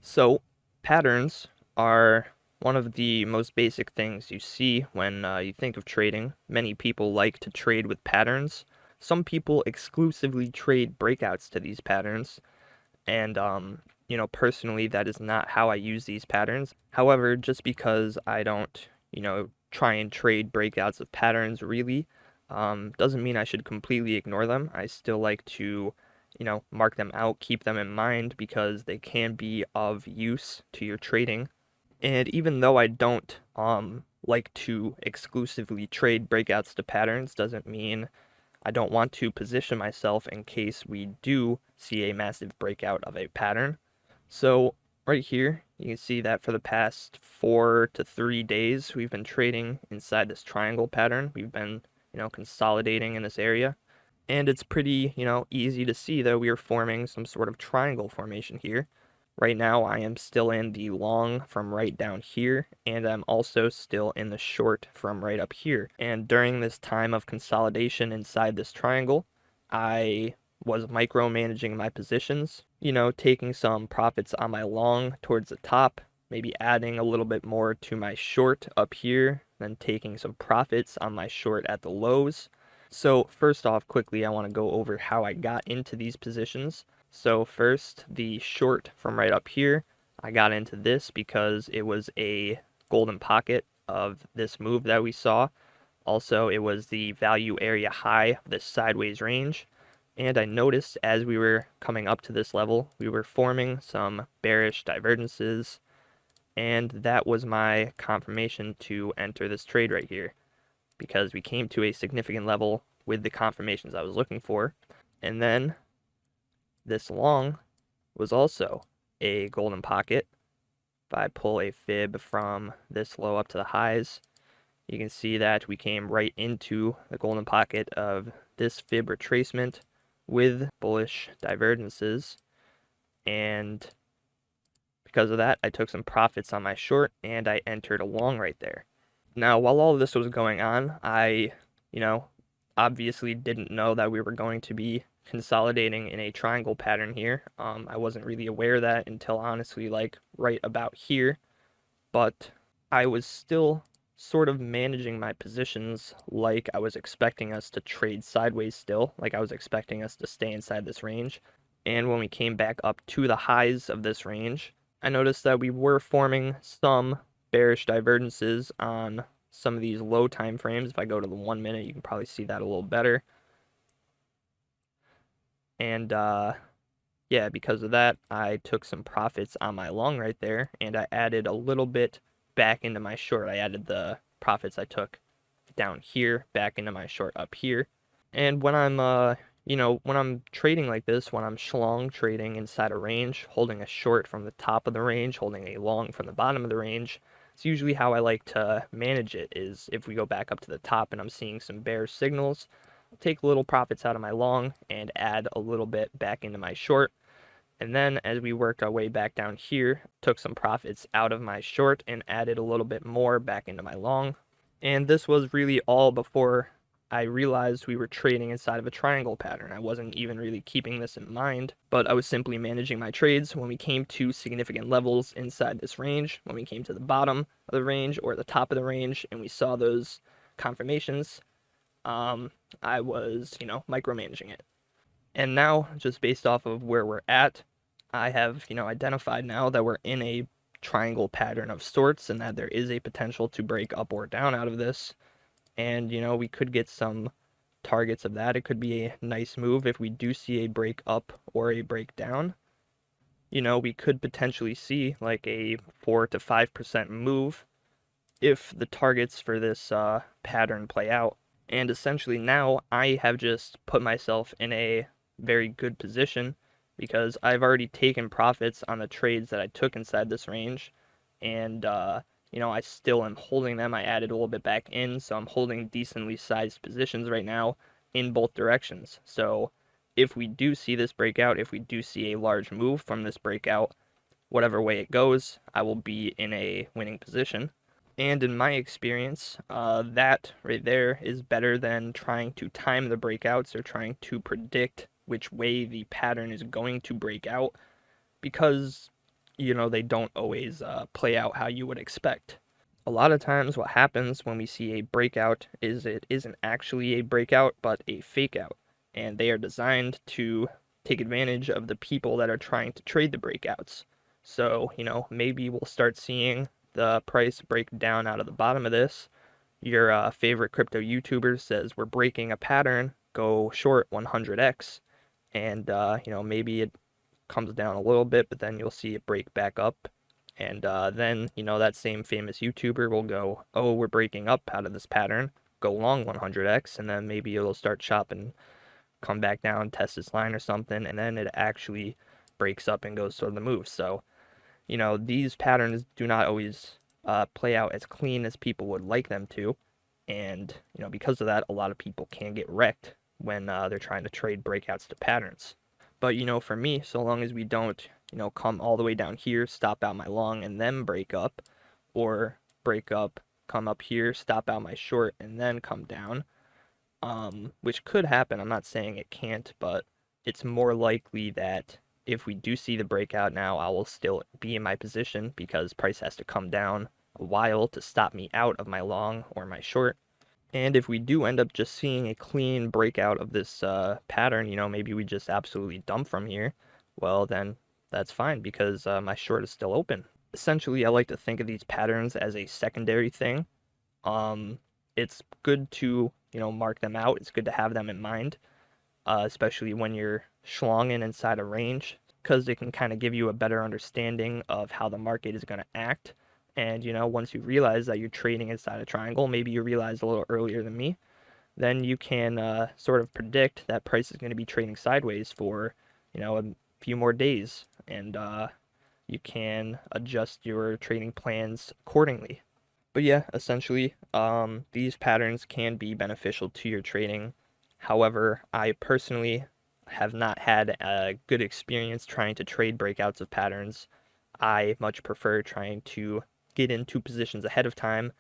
So, patterns are one of the most basic things you see when you think of trading. Many people like to trade with patterns. Some people exclusively trade breakouts to these patterns. And, personally, that is not how I use these patterns. However, just because I don't, try and trade breakouts of patterns really, doesn't mean I should completely ignore them. I still like to mark them out, keep them in mind because they can be of use to your trading. And even though I don't like to exclusively trade breakouts to patterns, doesn't mean I don't want to position myself in case we do see a massive breakout of a pattern. So right here, you can see that for the past 4 to 3 days, we've been trading inside this triangle pattern. We've been, consolidating in this area. And it's pretty, easy to see that we are forming some sort of triangle formation here. Right now, I am still in the long from right down here, and I'm also still in the short from right up here. And during this time of consolidation inside this triangle, I was micromanaging my positions, taking some profits on my long towards the top, maybe adding a little bit more to my short up here, then taking some profits on my short at the lows. So first off, quickly, I want to go over how I got into these positions. So first, the short from right up here, I got into this because it was a golden pocket of this move that we saw. Also, it was the value area high of this sideways range. And I noticed as we were coming up to this level, we were forming some bearish divergences. And that was my confirmation to enter this trade right here because we came to a significant level with the confirmations I was looking for. And then this long was also a golden pocket. If I pull a fib from this low up to the highs, you can see that we came right into the golden pocket of this fib retracement with bullish divergences. And because of that, I took some profits on my short and I entered a long right there. Now, while all of this was going on, I, obviously didn't know that we were going to be consolidating in a triangle pattern here. I wasn't really aware of that until honestly, like right about here, but I was still sort of managing my positions like I was expecting us to trade sideways still, like I was expecting us to stay inside this range. And when we came back up to the highs of this range, I noticed that we were forming some bearish divergences on some of these low time frames. If I go to the 1 minute, you can probably see that a little better. And yeah, because of that, I took some profits on my long right there, and I added a little bit back into my short. I added the profits I took down here back into my short up here. And when I'm when I'm trading like this, when I'm schlong trading inside a range, holding a short from the top of the range, holding a long from the bottom of the range, it's usually how I like to manage it is if we go back up to the top and I'm seeing some bearish signals, I'll take little profits out of my long and add a little bit back into my short. And then as we worked our way back down here, took some profits out of my short and added a little bit more back into my long. And this was really all before I realized we were trading inside of a triangle pattern. I wasn't even really keeping this in mind, but I was simply managing my trades when we came to significant levels inside this range, when we came to the bottom of the range or the top of the range, and we saw those confirmations, I was, micromanaging it. And now, just based off of where we're at, I have, identified now that we're in a triangle pattern of sorts and that there is a potential to break up or down out of this. And, we could get some targets of that. It could be a nice move if we do see a break up or a break down. We could potentially see like a 4 to 5% move if the targets for this pattern play out. And essentially now I have just put myself in a very good position because I've already taken profits on the trades that I took inside this range. And, I still am holding them. I added a little bit back in, so I'm holding decently sized positions right now in both directions. So if we do see this breakout, if we do see a large move from this breakout, whatever way it goes, I will be in a winning position. And in my experience, that right there is better than trying to time the breakouts or trying to predict which way the pattern is going to break out because they don't always play out how you would expect. A lot of times, what happens when we see a breakout is it isn't actually a breakout, but a fake out. And they are designed to take advantage of the people that are trying to trade the breakouts. So, maybe we'll start seeing the price break down out of the bottom of this. Your favorite crypto YouTuber says we're breaking a pattern, go short 100x. And, maybe it comes down a little bit, but then you'll see it break back up. And then, that same famous YouTuber will go, oh, we're breaking up out of this pattern, go long 100x, and then maybe it'll start chopping, come back down, test this line or something, and then it actually breaks up and goes sort of the move. So, these patterns do not always play out as clean as people would like them to. And, because of that, a lot of people can get wrecked when they're trying to trade breakouts to patterns. But, for me, so long as we don't, come all the way down here, stop out my long, and then break up, or break up, come up here, stop out my short, and then come down, which could happen. I'm not saying it can't, but it's more likely that if we do see the breakout now, I will still be in my position because price has to come down a while to stop me out of my long or my short. And if we do end up just seeing a clean breakout of this pattern, maybe we just absolutely dump from here, well, then that's fine because my short is still open. Essentially, I like to think of these patterns as a secondary thing. It's good to, mark them out. It's good to have them in mind, especially when you're schlonging inside a range, because it can kind of give you a better understanding of how the market is going to act. And, once you realize that you're trading inside a triangle, maybe you realize a little earlier than me, then you can sort of predict that price is going to be trading sideways for, a few more days. And you can adjust your trading plans accordingly. But yeah, essentially, these patterns can be beneficial to your trading. However, I personally have not had a good experience trying to trade breakouts of patterns. I much prefer trying to get into positions ahead of time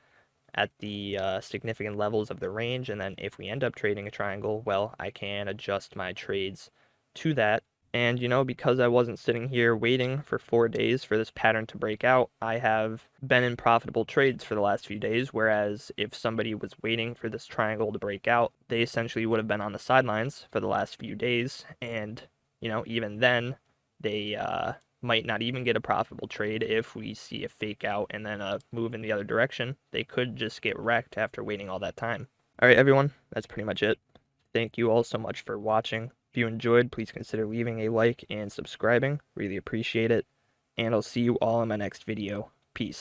at the significant levels of the range, and then if we end up trading a triangle, well, I can adjust my trades to that. And because I wasn't sitting here waiting for 4 days for this pattern to break out, I have been in profitable trades for the last few days. Whereas if somebody was waiting for this triangle to break out, they essentially would have been on the sidelines for the last few days. And, even then, they might not even get a profitable trade if we see a fake out and then a move in the other direction. They could just get wrecked after waiting all that time. All right, everyone, that's pretty much it. Thank you all so much for watching. If you enjoyed, please consider leaving a like and subscribing. Really appreciate it. And I'll see you all in my next video. Peace.